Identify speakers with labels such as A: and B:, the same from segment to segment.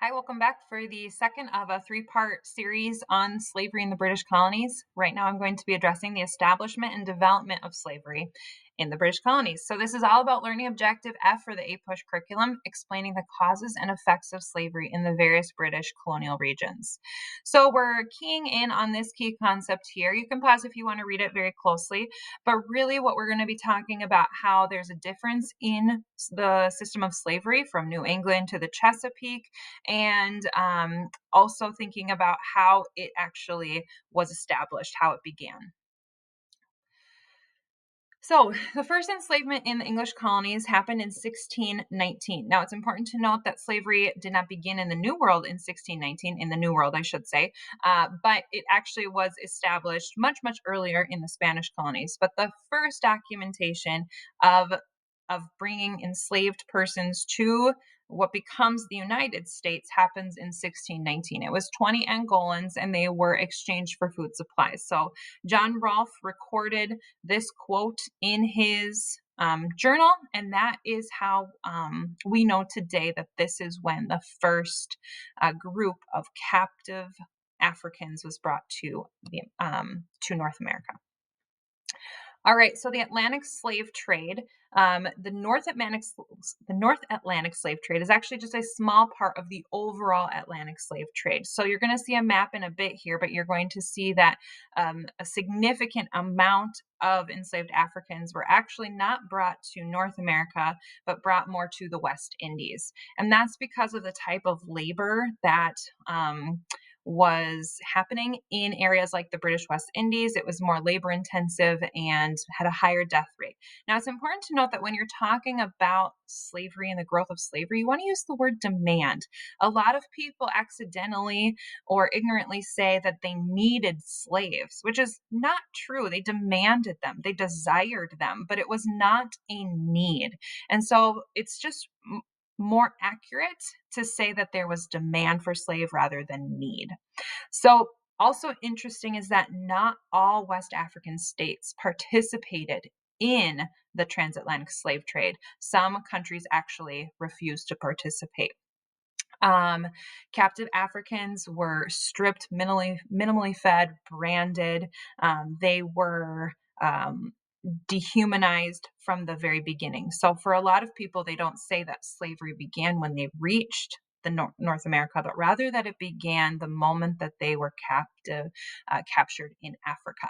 A: Hi, welcome back for the second of a three-part series on slavery in the British colonies. Right now, I'm going to be addressing the establishment and development of slavery in the British colonies. So this is all about learning objective F for the APUSH curriculum, explaining the causes and effects of slavery in the various British colonial regions. So we're keying in on this key concept here. You can pause if you want to read it very closely, but really what we're going to be talking about how there's a difference in the system of slavery from New England to the Chesapeake, and also thinking about how it actually was established, how it began. So, the first enslavement in the English colonies happened in 1619. Now, it's important to note that slavery did not begin in the New World in 1619, in the New World, I should say, but it actually was established much, much earlier in the Spanish colonies. But the first documentation of bringing enslaved persons to what becomes the United States happens in 1619. It was 20 Angolans and they were exchanged for food supplies. So John Rolfe recorded this quote in his journal, and that is how we know today that this is when the first group of captive Africans was brought to North America. All right, so the Atlantic slave trade, the North Atlantic slave trade is actually just a small part of the overall Atlantic slave trade. So you're going to see a map in a bit here, but you're going to see that a significant amount of enslaved Africans were actually not brought to North America, but brought more to the West Indies. And that's because of the type of labor that was happening in areas like the British West Indies. It was more labor intensive and had a higher death rate. Now, it's important to note that when you're talking about slavery and the growth of slavery, you want to use the word demand. A lot of people accidentally or ignorantly say that they needed slaves, which is not true. They demanded them, they desired them, but it was not a need. And so it's just more accurate to say that there was demand for slave rather than need. So, also interesting is that not all West African states participated in the transatlantic slave trade. Some countries actually refused to participate. Captive Africans were stripped, minimally fed, branded. They were dehumanized from the very beginning. So for a lot of people, they don't say that slavery began when they reached the North America, but rather that it began the moment that they were captured in Africa.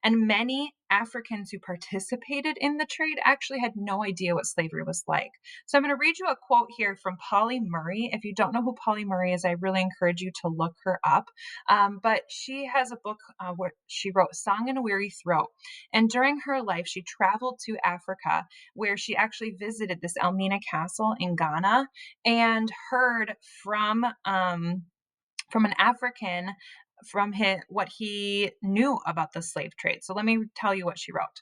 A: And many Africans who participated in the trade actually had no idea what slavery was like. So I'm going to read you a quote here from Polly Murray. If you don't know who Polly Murray is, I really encourage you to look her up. But she has a book where she wrote Song in a Weary Throat. And during her life, she traveled to Africa, where she actually visited this Elmina Castle in Ghana and heard from an African what he knew about the slave trade. So let me tell you what she wrote.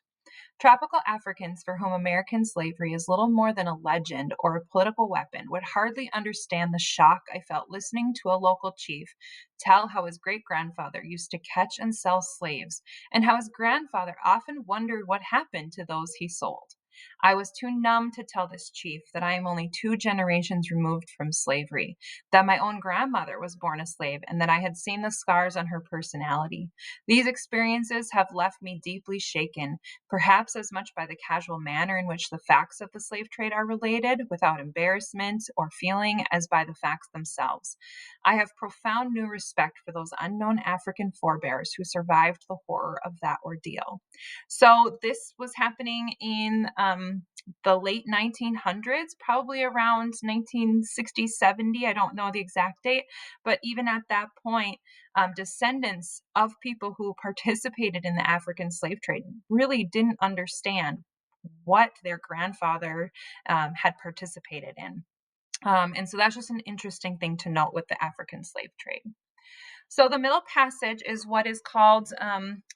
A: Tropical Africans for whom American slavery is little more than a legend or a political weapon would hardly understand the shock I felt listening to a local chief tell how his great grandfather used to catch and sell slaves, and how his grandfather often wondered what happened to those he sold. I was too numb to tell this chief that I am only 2 generations removed from slavery, that my own grandmother was born a slave, and that I had seen the scars on her personality. These experiences have left me deeply shaken, perhaps as much by the casual manner in which the facts of the slave trade are related, without embarrassment or feeling, as by the facts themselves. I have profound new respect for those unknown African forebears who survived the horror of that ordeal. So this was happening in the late 1900s, probably around 1960, 70. I don't know the exact date, but even at that point, descendants of people who participated in the African slave trade really didn't understand what their grandfather had participated in. And so that's just an interesting thing to note with the African slave trade. So the Middle Passage is what is called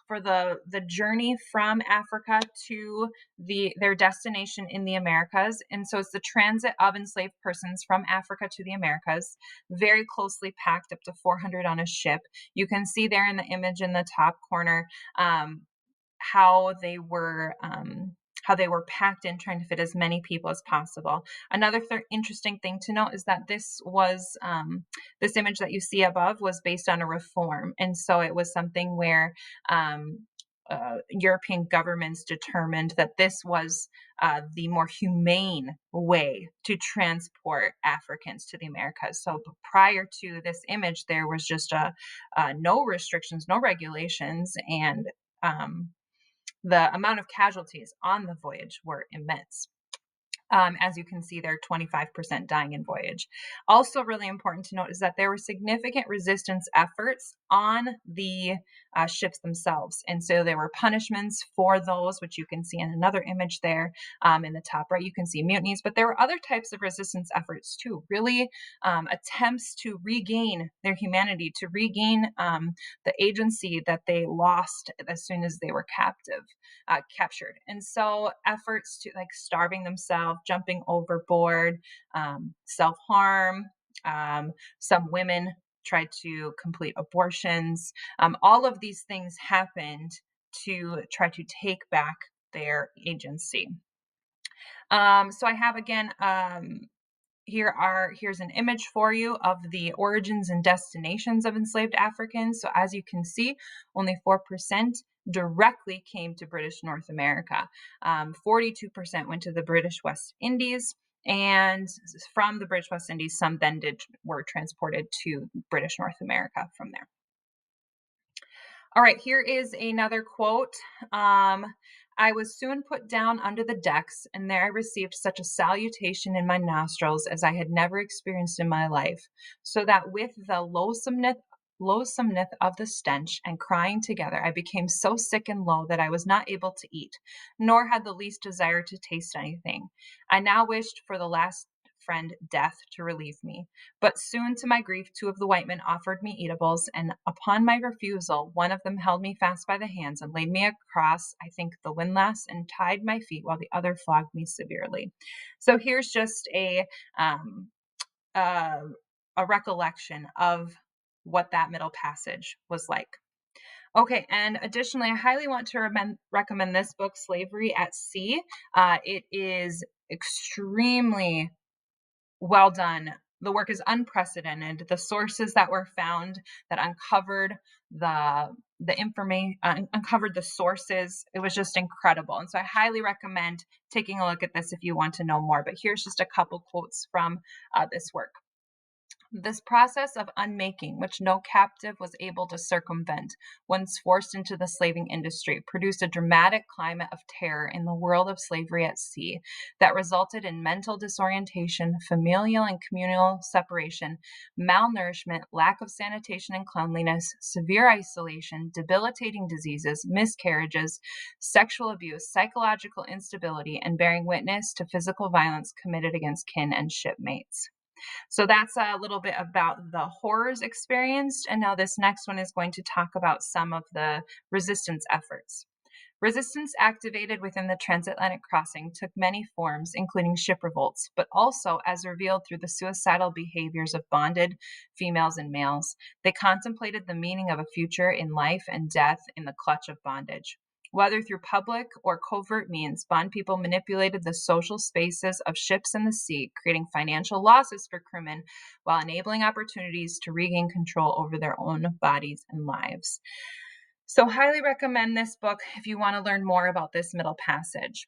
A: for the journey from Africa to their destination in the Americas. And so it's the transit of enslaved persons from Africa to the Americas, very closely packed, up to 400 on a ship. You can see there in the image in the top corner how they were how they were packed in, trying to fit as many people as possible. Another interesting thing to note is that this image that you see above was based on a reform, and so it was something where um, European governments determined that this was the more humane way to transport Africans to the Americas. So prior to this image, there was just no restrictions, no regulations, and um, the amount of casualties on the voyage were immense. As you can see there, 25% dying in voyage. Also really important to note is that there were significant resistance efforts on the ships themselves. And so there were punishments for those, which you can see in another image there in the top right. You can see mutinies, but there were other types of resistance efforts too, really attempts to regain their humanity, to regain the agency that they lost as soon as they were captured. And so efforts to like starving themselves, jumping overboard, self-harm, some women tried to complete abortions. All of these things happened to try to take back their agency. So I have again here's an image for you of the origins and destinations of enslaved Africans. So as you can see, only 4% directly came to British North America. 42% went to the British West Indies, and from the British West Indies, some then were transported to British North America from there. All right, here is another quote. I was soon put down under the decks, and there I received such a salutation in my nostrils as I had never experienced in my life, so that with the loathsomeness of the stench and crying together, I became so sick and low that I was not able to eat, nor had the least desire to taste anything. I now wished for the last friend death to relieve me. But soon, to my grief, two of the white men offered me eatables, and upon my refusal, one of them held me fast by the hands and laid me across, I think, the windlass and tied my feet, while the other flogged me severely. So here's just um, uh, a recollection of what that middle passage was like. Okay, and additionally, I highly want to recommend this book, Slavery at Sea. It is extremely well done. The work is unprecedented. The sources that were found that uncovered the information, uncovered the sources, it was just incredible. And so I highly recommend taking a look at this if you want to know more. But here's just a couple quotes from this work. This process of unmaking, which no captive was able to circumvent, once forced into the slaving industry, produced a dramatic climate of terror in the world of slavery at sea that resulted in mental disorientation, familial and communal separation, malnourishment, lack of sanitation and cleanliness, severe isolation, debilitating diseases, miscarriages, sexual abuse, psychological instability, and bearing witness to physical violence committed against kin and shipmates. So that's a little bit about the horrors experienced. And now this next one is going to talk about some of the resistance efforts. Resistance activated within the transatlantic crossing took many forms, including ship revolts, but also as revealed through the suicidal behaviors of bonded females and males. They contemplated the meaning of a future in life and death in the clutch of bondage. Whether through public or covert means, bond people manipulated the social spaces of ships and the sea, creating financial losses for crewmen while enabling opportunities to regain control over their own bodies and lives. So, highly recommend this book if you want to learn more about this middle passage.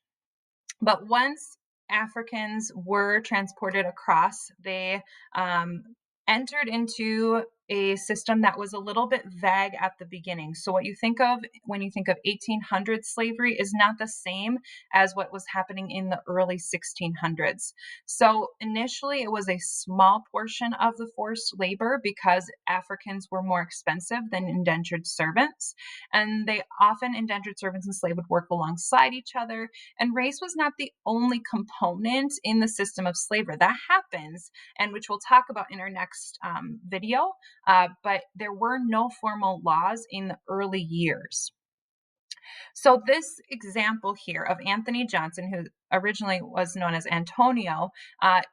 A: But once Africans were transported across, they entered into a system that was a little bit vague at the beginning. So what you think of when you think of 1800s slavery is not the same as what was happening in the early 1600s. So initially it was a small portion of the forced labor because Africans were more expensive than indentured servants. And they often, indentured servants and slaves, would work alongside each other. And race was not the only component in the system of slavery. That happens, and which we'll talk about in our next video. But there were no formal laws in the early years. So this example here of Anthony Johnson, who originally was known as Antonio,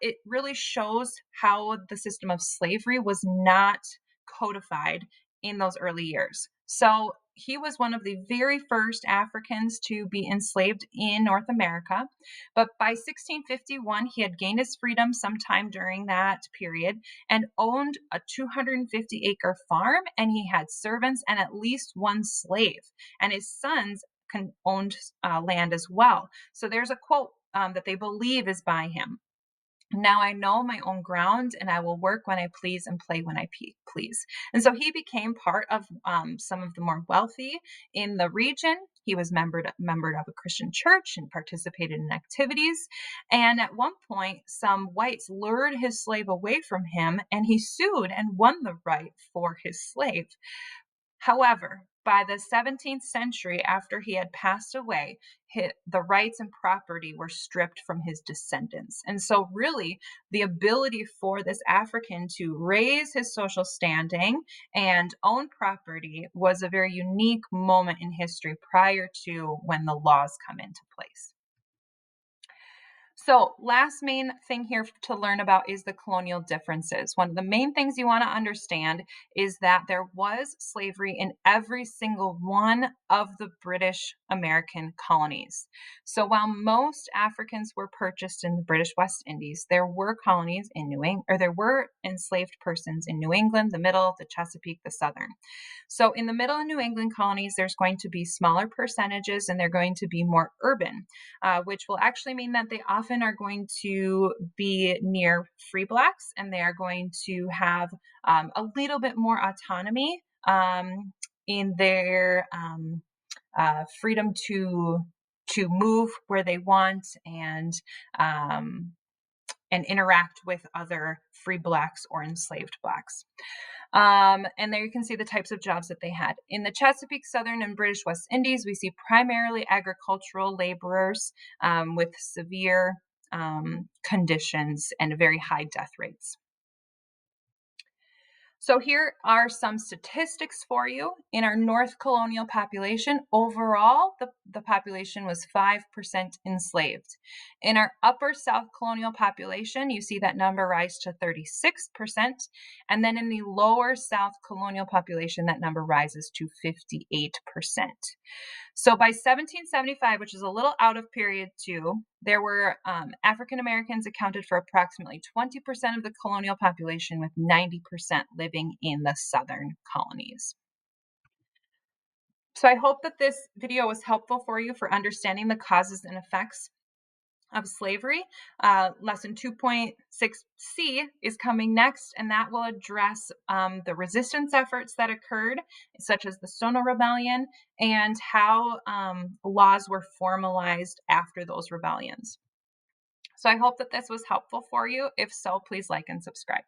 A: it really shows how the system of slavery was not codified in those early years. So he was one of the very first Africans to be enslaved in North America. But by 1651, he had gained his freedom sometime during that period and owned a 250-acre farm, and he had servants and at least one slave. And his sons owned land as well. So there's a quote that they believe is by him. Now I know my own ground, and I will work when I please and play when I please. And so he became part of some of the more wealthy in the region. He was member of a Christian church and participated in activities. And at one point, some whites lured his slave away from him, and he sued and won the right for his slave. However, by the 17th century, after he had passed away, the rights and property were stripped from his descendants. And so, really, the ability for this African to raise his social standing and own property was a very unique moment in history prior to when the laws come into place. So, last main thing here to learn about is the colonial differences. One of the main things you want to understand is that there was slavery in every single one of the British American colonies. So, while most Africans were purchased in the British West Indies, there were colonies in New England, or there were enslaved persons in New England, the Middle, the Chesapeake, the Southern. So, in the Middle and New England colonies, there's going to be smaller percentages and they're going to be more urban, which will actually mean that they often are going to be near free blacks and they are going to have a little bit more autonomy in their freedom to move where they want um, and interact with other free blacks or enslaved blacks. And there you can see the types of jobs that they had. In the Chesapeake, Southern, and British West Indies, we see primarily agricultural laborers with severe conditions and very high death rates. So here are some statistics for you. In our North colonial population, overall, the population was 5% enslaved. In our Upper South colonial population, you see that number rise to 36%. And then in the Lower South colonial population, that number rises to 58%. So by 1775, which is a little out of period two, there were African Americans accounted for approximately 20% of the colonial population, with 90% living in the Southern colonies. So I hope that this video was helpful for you for understanding the causes and effects of slavery. Lesson 2.6c is coming next, and that will address the resistance efforts that occurred, such as the Stono Rebellion, and how laws were formalized after those rebellions. So I hope that this was helpful for you. If so, please like and subscribe.